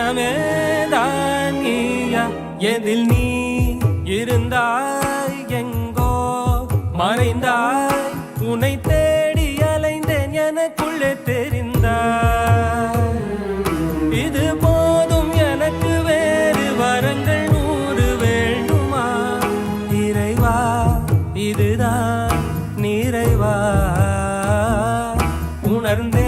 மனமே தான் நீயா எதில் நீ இருந்தாய் எங்கோ மறைந்தாய் உன்னை தேடி அலைந்தேன் எனக்குள்ளே தெரிந்தாய் இது போதும் எனக்கு வேறு வரங்கள் 100 வேண்டுமா இறைவா இதுதான் நிறைவா உணர்ந்தே